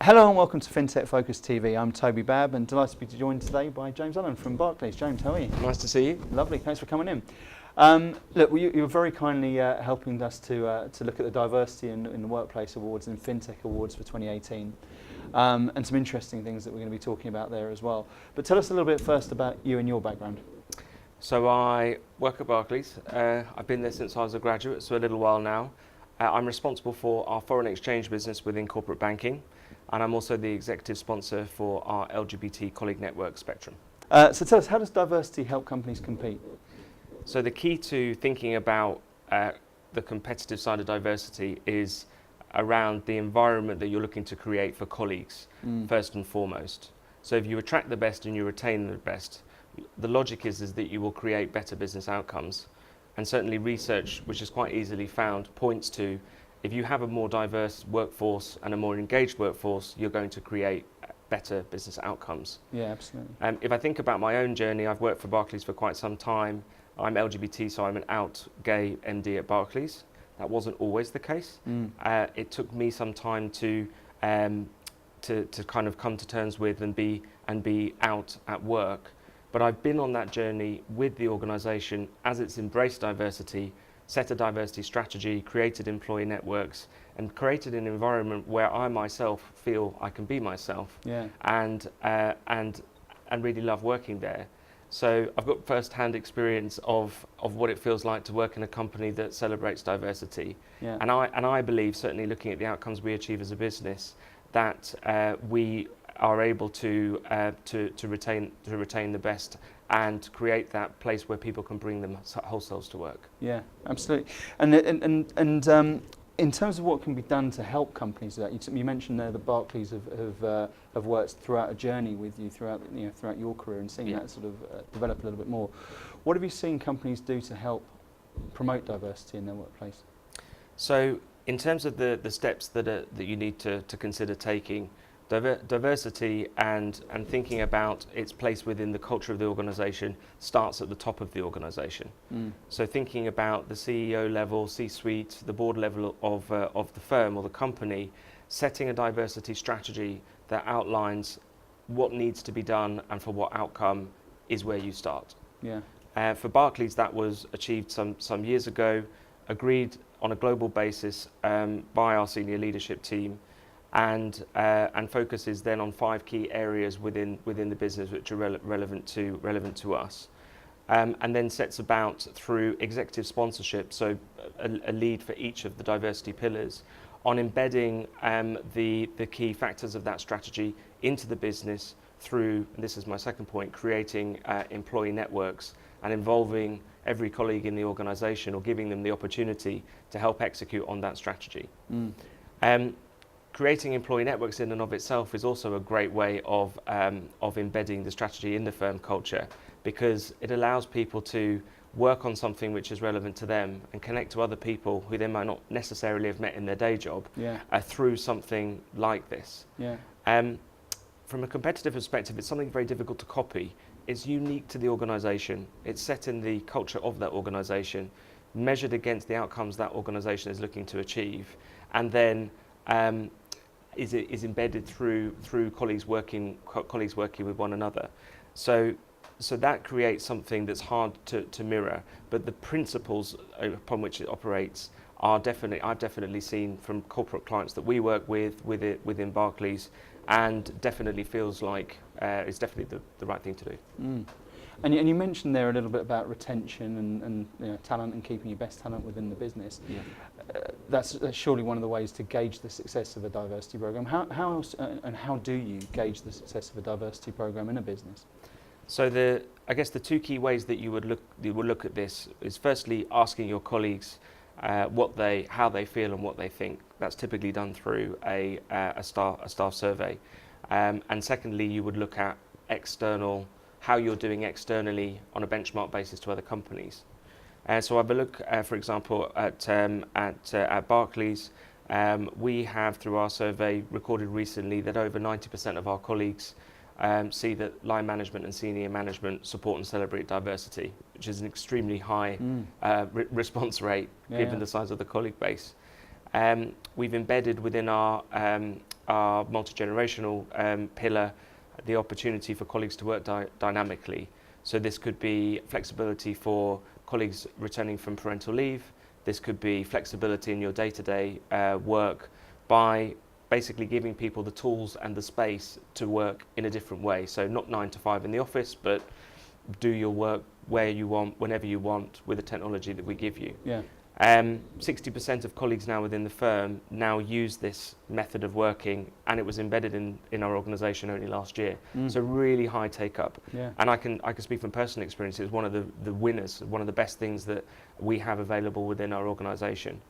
Hello and welcome to Fintech Focus TV. I'm Toby and delighted to be joined today by James Allan from Barclays. James, how are you? Nice to see you. Lovely, thanks for coming in. Look, you were very kindly helping us to look at the diversity in the Workplace Awards and Fintech Awards for 2018, and some interesting things that we're going to be talking about there as well. But tell us a little bit first about you and your background. So I work at Barclays. I've been there since I was a graduate, so a little while now. I'm responsible for our foreign exchange business within corporate banking, and I'm also the executive sponsor for our LGBT colleague network Spectrum. So tell us, how does diversity help companies compete? So the key to thinking about the competitive side of diversity is around the environment that you're looking to create for colleagues, first and foremost. So if you attract the best and you retain the best, the logic is that you will create better business outcomes. And certainly research, which is quite easily found, points to if you have a more diverse workforce and a more engaged workforce, you're going to create better business outcomes. Yeah, absolutely. If I think about my own journey, I've worked for Barclays for quite some time. I'm LGBT, so I'm an out gay MD at Barclays. That wasn't always the case. It took me some time to kind of come to terms with and be out at work. But I've been on that journey with the organisation as it's embraced diversity, set a diversity strategy, created employee networks, and created an environment where I myself feel I can be myself, and really love working there. So I've got first-hand experience of what it feels like to work in a company that celebrates diversity, and I believe, certainly looking at the outcomes we achieve as a business, that we are able to retain the best and create that place where people can bring them whole selves to work. Yeah, absolutely. And in terms of what can be done to help companies with that, you mentioned there that Barclays have worked throughout a journey with you throughout your career and seen that sort of develop a little bit more. What have you seen companies do to help promote diversity in their workplace? So in terms of the steps that you need to consider taking, diversity and thinking about its place within the culture of the organisation starts at the top of the organisation. So thinking about the CEO level, C-suite, the board level of the firm or the company, setting a diversity strategy that outlines what needs to be done and for what outcome is where you start. For Barclays, that was achieved some years ago, agreed on a global basis by our senior leadership team, and focuses then on 5 key areas within the business which are relevant to us, and then sets about through executive sponsorship, so a lead for each of the diversity pillars, on embedding the key factors of that strategy into the business through, and this is my second point, creating employee networks and involving every colleague in the organisation or giving them the opportunity to help execute on that strategy. Creating employee networks in and of itself is also a great way of embedding the strategy in the firm culture, because it allows people to work on something which is relevant to them and connect to other people who they might not necessarily have met in their day job through something like this. From a competitive perspective, it's something very difficult to copy. It's unique to the organisation. It's set in the culture of that organisation, measured against the outcomes that organisation is looking to achieve, and then is embedded through colleagues working with one another. So that creates something that's hard to mirror, but the principles upon which it operates are I've definitely seen from corporate clients that we work within Barclays, and definitely feels like it's definitely the right thing to do. And you mentioned there a little bit about retention and talent and keeping your best talent within the business. That's surely one of the ways to gauge the success of a diversity program. How do you gauge the success of a diversity program in a business? So I guess the 2 key ways that you would look at this is, firstly, asking your colleagues how they feel and what they think. That's typically done through a staff survey. And secondly, you would look at how you're doing externally on a benchmark basis to other companies. So I would look, for example, at Barclays. We have, through our survey, recorded recently that over 90% of our colleagues see that line management and senior management support and celebrate diversity, which is an extremely high response rate given the size of the colleague base. We've embedded within our multi-generational pillar the opportunity for colleagues to work dynamically. So this could be flexibility for colleagues returning from parental leave. This could be flexibility in your day-to-day work by basically giving people the tools and the space to work in a different way. So not 9 to 5 in the office, but do your work where you want, whenever you want, with the technology that we give you. 60% of colleagues now within the firm now use this method of working, and it was embedded in our organisation only last year. So really high take up. And I can speak from personal experience. It's one of the winners, one of the best things that we have available within our organisation.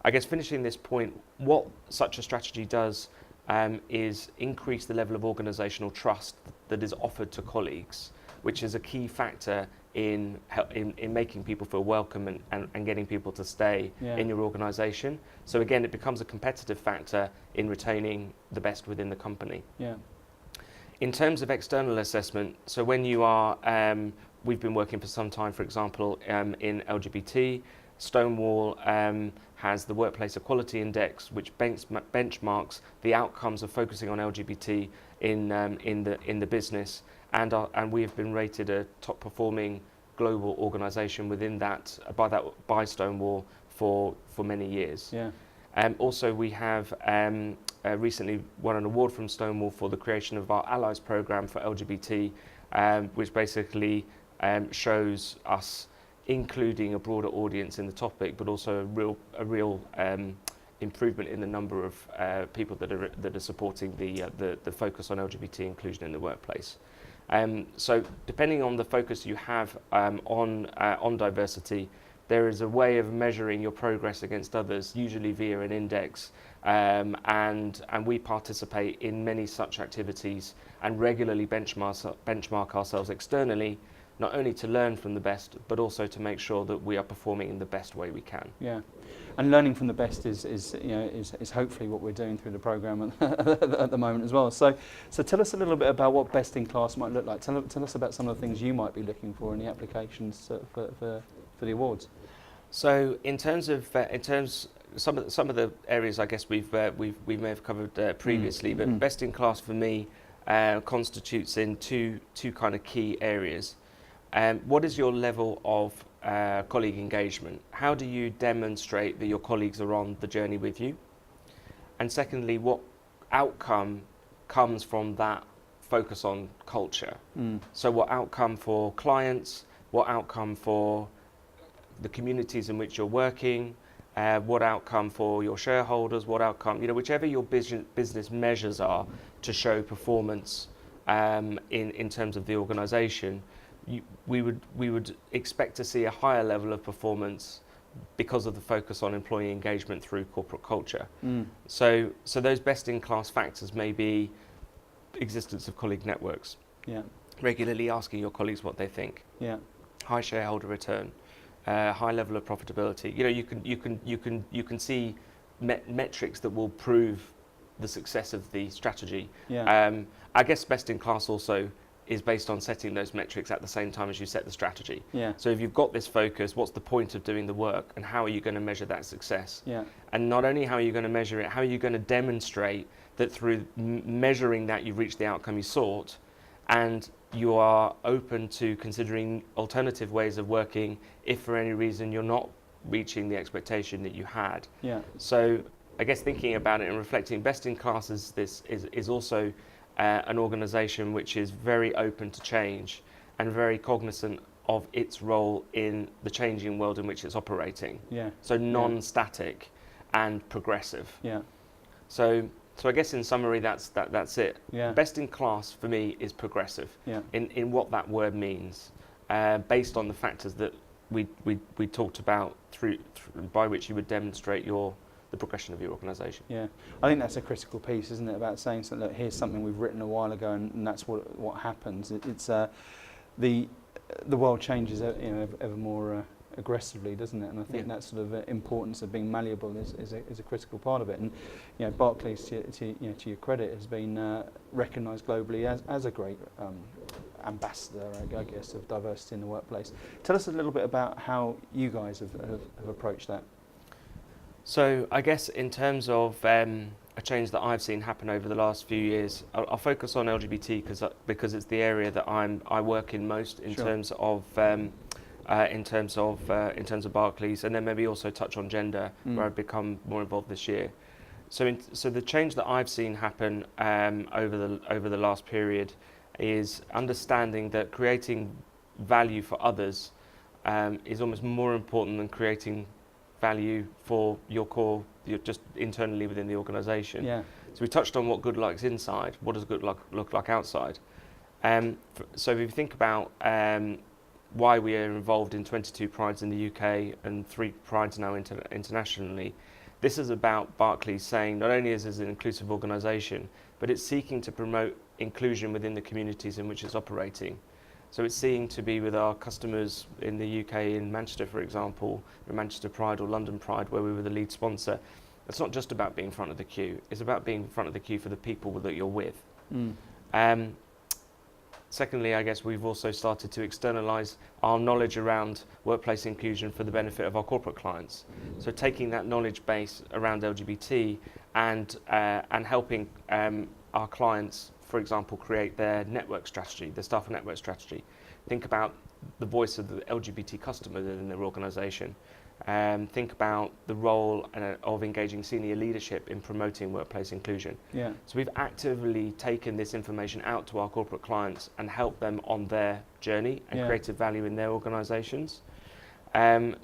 I guess finishing this point, what such a strategy does is increase the level of organisational trust that is offered to colleagues, which is a key factor in making people feel welcome and getting people to stay in your organisation. So again, it becomes a competitive factor in retaining the best within the company. In terms of external assessment, so when you are, we've been working for some time, for example, in LGBT. Stonewall has the Workplace Equality Index, which benchmarks the outcomes of focusing on LGBT in the business, and we have been rated a top performing global organisation within that by Stonewall for many years. Also, we have recently won an award from Stonewall for the creation of our Allies programme for LGBT, which basically shows us including a broader audience in the topic, but also a real improvement in the number of people that are supporting the focus on LGBT inclusion in the workplace. So depending on the focus you have on diversity, there is a way of measuring your progress against others, usually via an index, and we participate in many such activities and regularly benchmark ourselves externally, not only to learn from the best, but also to make sure that we are performing in the best way we can. And learning from the best is hopefully what we're doing through the programme at the moment as well. So tell us a little bit about what best in class might look like. Tell us about some of the things you might be looking for in the applications for the awards. So in terms some of the areas I guess we may have covered previously, but best in class for me constitutes in two kind of key areas. What is your level of colleague engagement? How do you demonstrate that your colleagues are on the journey with you? And secondly, what outcome comes from that focus on culture? So what outcome for clients? What outcome for the communities in which you're working? What outcome for your shareholders? What outcome, whichever your business measures are to show performance in terms of the organisation, we would expect to see a higher level of performance because of the focus on employee engagement through corporate culture. So those best-in-class factors may be existence of colleague networks, regularly asking your colleagues what they think, high shareholder return, high level of profitability. You can see metrics that will prove the success of the strategy. I guess best-in-class also is based on setting those metrics at the same time as you set the strategy. So if you've got this focus, what's the point of doing the work, and how are you going to measure that success? And not only how are you going to measure it, how are you going to demonstrate that through measuring that you've reached the outcome you sought, and you are open to considering alternative ways of working if for any reason you're not reaching the expectation that you had. So I guess thinking about it and reflecting, best in class is also an organisation which is very open to change and very cognizant of its role in the changing world in which it's operating. So non-static and progressive. So I guess in summary, that's it. Best in class for me is progressive in what that word means, based on the factors that we talked about by which you would demonstrate the progression of your organisation. I think that's a critical piece, isn't it? About saying, look, here's something we've written a while ago, and that's what happens. It's the world changes, ever more aggressively, doesn't it? And I think Yeah. that sort of importance of being malleable is a critical part of it. And Barclays, to your credit, has been recognised globally as a great ambassador, I guess, of diversity in the workplace. Tell us a little bit about how you guys have approached that. So I guess in terms of a change that I've seen happen over the last few years, I'll focus on LGBT because it's the area that I work in most in terms of Barclays, and then maybe also touch on gender, where I've become more involved this year. So the change that I've seen happen over the last period is understanding that creating value for others is almost more important than creating value for just internally within the organisation. Yeah. So we touched on what good looks inside. What does good look like outside? So if you think about why we are involved in 22 prides in the UK and 3 prides now internationally, this is about Barclays saying not only is it an inclusive organisation, but it's seeking to promote inclusion within the communities in which it's operating. So it's seeing to be with our customers in the UK, in Manchester, for example, Manchester Pride or London Pride, where we were the lead sponsor. It's not just about being front of the queue. It's about being in front of the queue for the people that you're with. Secondly, I guess we've also started to externalise our knowledge around workplace inclusion for the benefit of our corporate clients. So taking that knowledge base around LGBT and helping our clients, for example, create their network strategy, their staff network strategy. Think about the voice of the LGBT customer in their organisation. Think about the role of engaging senior leadership in promoting workplace inclusion. Yeah. So we've actively taken this information out to our corporate clients and helped them on their journey and created value in their organisations.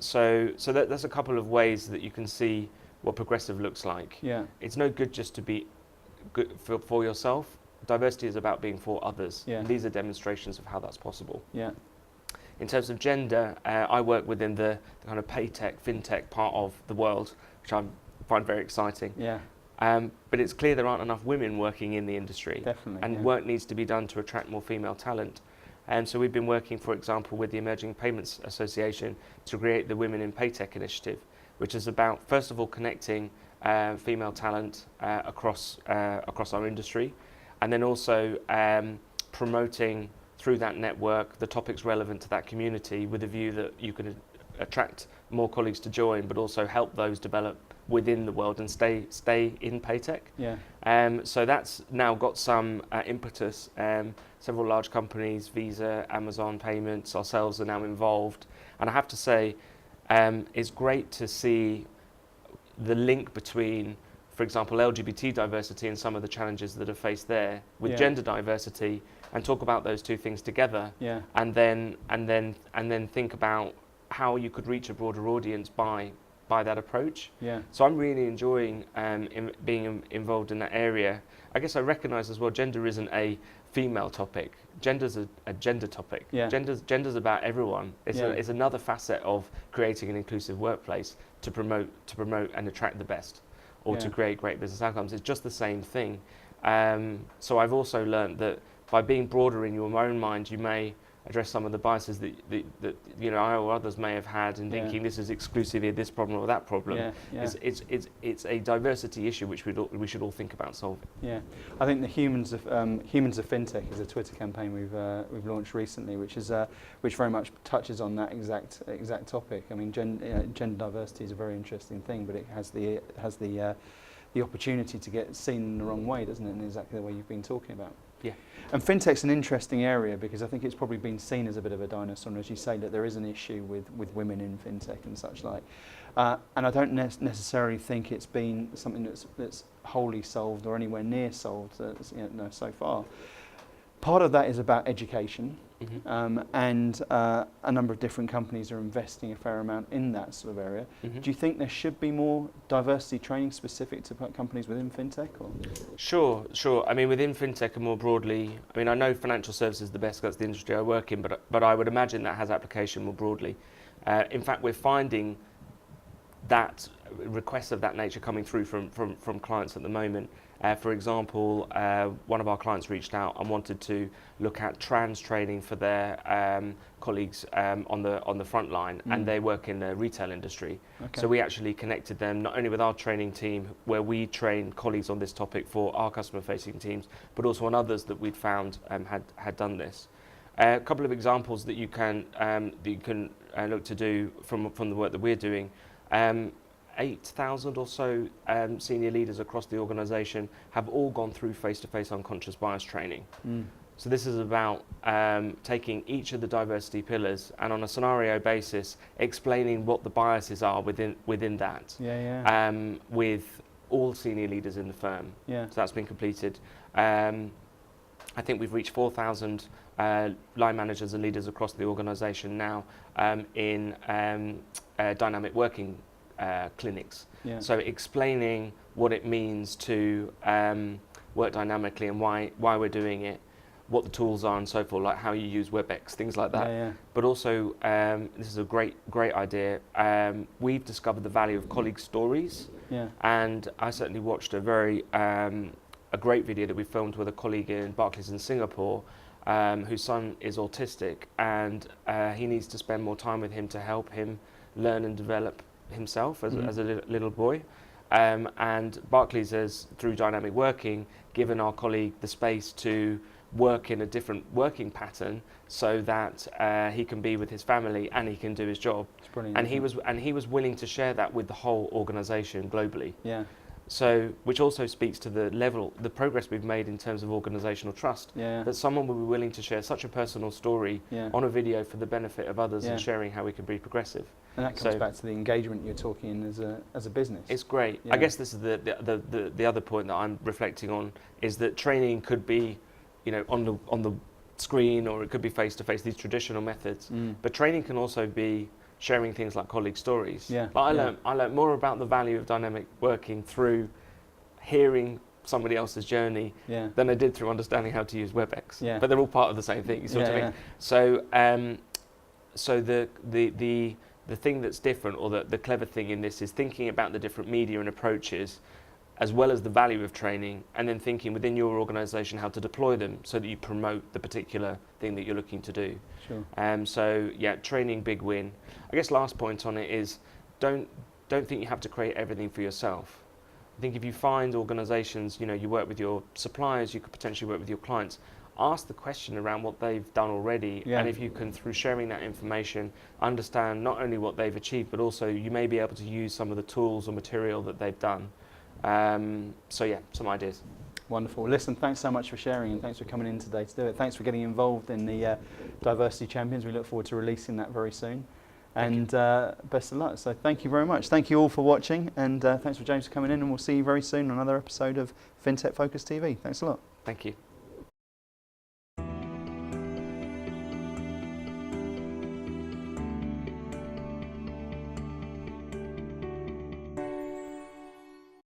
So that's a couple of ways that you can see what progressive looks like. Yeah. It's no good just to be good for yourself. Diversity is about being for others. Yeah. And these are demonstrations of how that's possible. Yeah. In terms of gender, I work within the kind of fintech part of the world, which I find very exciting. Yeah. But it's clear there aren't enough women working in the industry. Definitely. And work needs to be done to attract more female talent. And so we've been working, for example, with the Emerging Payments Association to create the Women in Paytech initiative, which is about, first of all, connecting female talent across our industry, and then also promoting through that network the topics relevant to that community with a view that you can attract more colleagues to join, but also help those develop within the world and stay in Paytech. Yeah. So that's now got some impetus. Several large companies, Visa, Amazon Payments, ourselves are now involved. And I have to say, it's great to see the link between, for example, LGBT diversity and some of the challenges that are faced there with gender diversity, and talk about those two things together, and then think about how you could reach a broader audience by that approach. Yeah. So I'm really enjoying being involved in that area. I guess I recognise as well, gender isn't a female topic. Gender's a gender topic. Yeah. Gender's about everyone. It's another facet of creating an inclusive workplace to promote and attract the best, or to create great business outcomes. It's just the same thing. So I've also learned that by being broader in your own mind, you may address some of the biases that I or others may have had in thinking this is exclusively this problem or that problem. It's a diversity issue which we should all think about solving. Yeah, I think the Humans of Fintech is a Twitter campaign we've launched recently, which very much touches on that exact topic. I mean, gender diversity is a very interesting thing, but it has the opportunity to get seen in the wrong way, doesn't it? In exactly the way you've been talking about. Yeah. And fintech's an interesting area because I think it's probably been seen as a bit of a dinosaur, and as you say, that there is an issue with women in fintech and such like. And I don't necessarily think it's been something that's wholly solved or anywhere near solved so far. Part of that is about education, and a number of different companies are investing a fair amount in that sort of area. Do you think there should be more diversity training specific to companies within fintech? Or? Sure. I mean, within fintech and more broadly, I mean, I know financial services is the best, that's the industry I work in, but I would imagine that has application more broadly. In fact, we're finding that requests of that nature coming through from clients at the moment. For example, one of our clients reached out and wanted to look at trans training for their colleagues on the front line, and they work in the retail industry. Okay. So we actually connected them not only with our training team, where we train colleagues on this topic for our customer-facing teams, but also on others that we'd found had done this. A couple of examples that you can look to do from the work that we're doing. 8,000 or so senior leaders across the organisation have all gone through face-to-face unconscious bias training. So this is about taking each of the diversity pillars and on a scenario basis explaining what the biases are within that. With all senior leaders in the firm. So that's been completed. I think we've reached 4,000 line managers and leaders across the organisation now in dynamic working clinics. So explaining what it means to work dynamically and why we're doing it, what the tools are and so forth, like how you use WebEx, things like that. But also, this is a great idea, we've discovered the value of colleague stories. And I certainly watched a great video that we filmed with a colleague in Barclays in Singapore, whose son is autistic, and he needs to spend more time with him to help him learn and develop himself as a little boy. And Barclays has, through dynamic working, given our colleague the space to work in a different working pattern so that he can be with his family and he can do his job. It's brilliant, and he was willing to share that with the whole organisation globally. So, which also speaks to the progress we've made in terms of organisational trust. That someone will be willing to share such a personal story on a video for the benefit of others and sharing how we can be progressive. And that comes back to the engagement you're talking in as a business. It's great. I guess this is the other point that I'm reflecting on, is that training could be, on the screen, or it could be face to face, these traditional methods. But training can also be sharing things like colleague stories. I learned more about the value of dynamic working through hearing somebody else's journey than I did through understanding how to use WebEx. But they're all part of the same thing. You see what I mean? So the thing that's different, or the clever thing in this, is thinking about the different media and approaches, as well as the value of training, and then thinking within your organisation how to deploy them so that you promote the particular thing that you're looking to do. So training, big win. I guess last point on it is don't think you have to create everything for yourself. I think if you find organisations, you work with your suppliers, you could potentially work with your clients, ask the question around what they've done already, and if you can, through sharing that information, understand not only what they've achieved, but also you may be able to use some of the tools or material that they've done. Some ideas. Wonderful. Listen, thanks so much for sharing, and thanks for coming in today to do it. Thanks for getting involved in the Diversity Champions. We look forward to releasing that very soon. And best of luck. So thank you very much. Thank you all for watching, and thanks for James for coming in, and we'll see you very soon on another episode of Fintech Focus TV. Thanks a lot. Thank you.